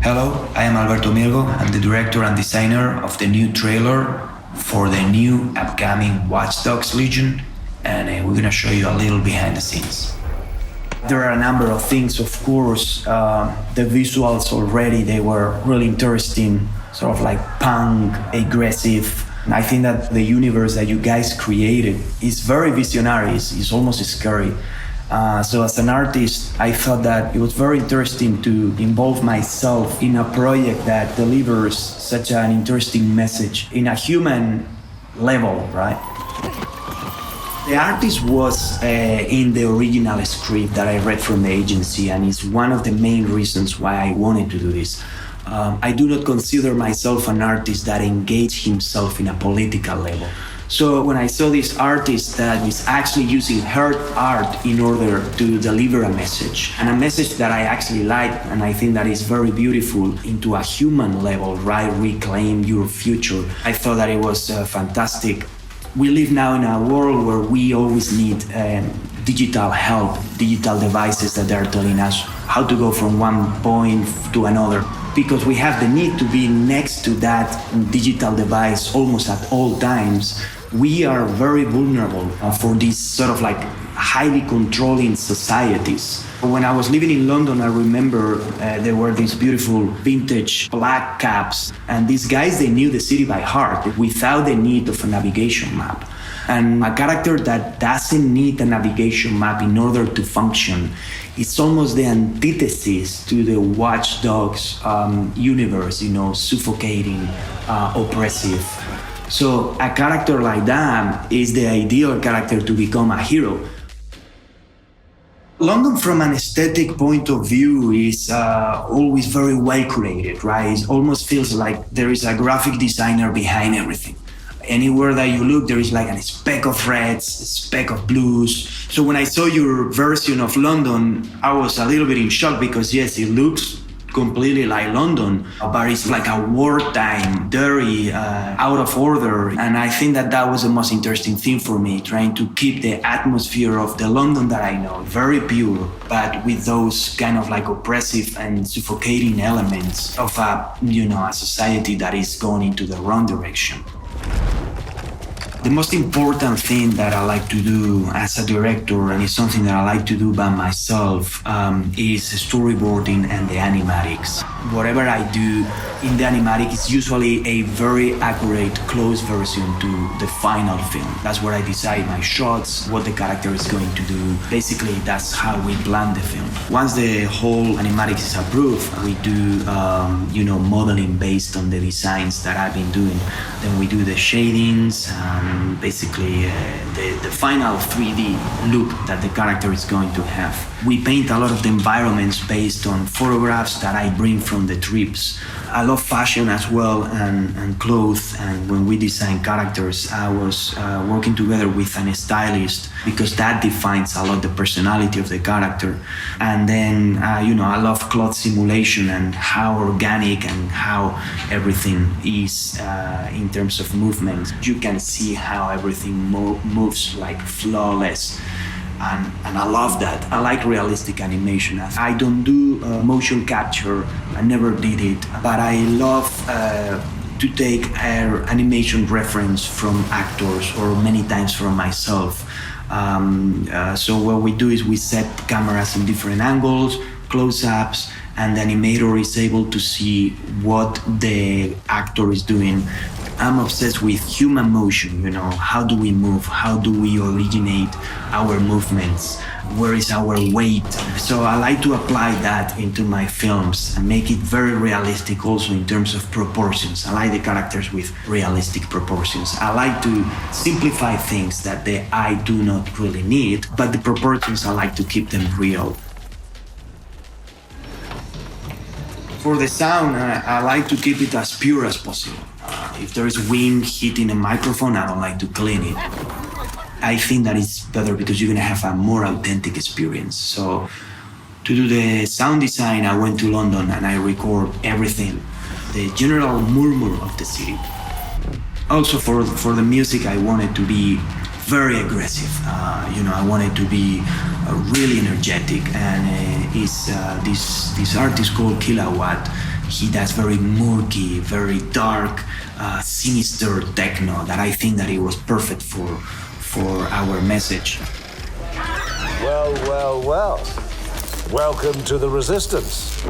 Hello, I am Alberto Mielgo. I'm the director and designer of the new trailer for the new upcoming Watch Dogs Legion, and we're gonna show you a little behind the scenes. There are a number of things, of course. The visuals already, they were really interesting, sort of like punk, aggressive. I think that the universe that you guys created is very visionary, it's almost scary. So as an artist, I thought that it was very interesting to involve myself in a project that delivers such an interesting message in a human level, right? The artist was in the original script that I read from the agency, and it's one of the main reasons why I wanted to do this. I do not consider myself an artist that engaged himself in a political level. So when I saw this artist that is actually using her art in order to deliver a message, and a message that I actually like, and I think that is very beautiful into a human level, right? Reclaim your future. I thought that it was fantastic. We live now in a world where we always need digital help, digital devices that are telling us how to go from one point to another, because we have the need to be next to that digital device almost at all times. We are very vulnerable for these sort of like highly controlling societies. When I was living in London, I remember there were these beautiful vintage black cabs, and these guys, they knew the city by heart without the need of a navigation map. And a character that doesn't need a navigation map in order to function, it's almost the antithesis to the Watch Dogs universe, suffocating, oppressive. So a character like that is the ideal character to become a hero. London, from an aesthetic point of view, is always very well curated, right? It almost feels like there is a graphic designer behind everything. Anywhere that you look, there is like a speck of reds, a speck of blues. So when I saw your version of London, I was a little bit in shock because yes, it looks completely like London, but it's like a wartime, dirty, out of order. And I think that was the most interesting thing for me, trying to keep the atmosphere of the London that I know, very pure, but with those kind of like oppressive and suffocating elements of a society that is going into the wrong direction. The most important thing that I like to do as a director, and it's something that I like to do by myself, is storyboarding and the animatics. Whatever I do in the animatic is usually a very accurate, close version to the final film. That's where I decide my shots, what the character is going to do. Basically, that's how we plan the film. Once the whole animatics is approved, we do, modeling based on the designs that I've been doing. Then we do the shadings, basically the final 3D look that the character is going to have. We paint a lot of the environments based on photographs that I bring from the trips. I love fashion as well and clothes, and when we design characters, I was working together with a stylist because that defines a lot the personality of the character. And then, I love cloth simulation and how organic and how everything is in terms of movement. You can see how everything moves like flawless. And I love that. I like realistic animation. I don't do motion capture. I never did it. But I love to take animation reference from actors or many times from myself. So what we do is we set cameras in different angles, close-ups, and the animator is able to see what the actor is doing. I'm obsessed with human motion, how do we move? How do we originate our movements? Where is our weight? So I like to apply that into my films and make it very realistic also in terms of proportions. I like the characters with realistic proportions. I like to simplify things that the eye do not really need, but the proportions, I like to keep them real. For the sound, I like to keep it as pure as possible. If there is wind hitting a microphone, I don't like to clean it. I think that it's better because you're gonna have a more authentic experience. So to do the sound design, I went to London and I record everything, the general murmur of the city. Also for the music, I wanted to be very aggressive. I wanted to be really energetic, and this artist called Kilowatt. He does very murky, very dark, sinister techno that I think that it was perfect for our message. Well. Welcome to the Resistance.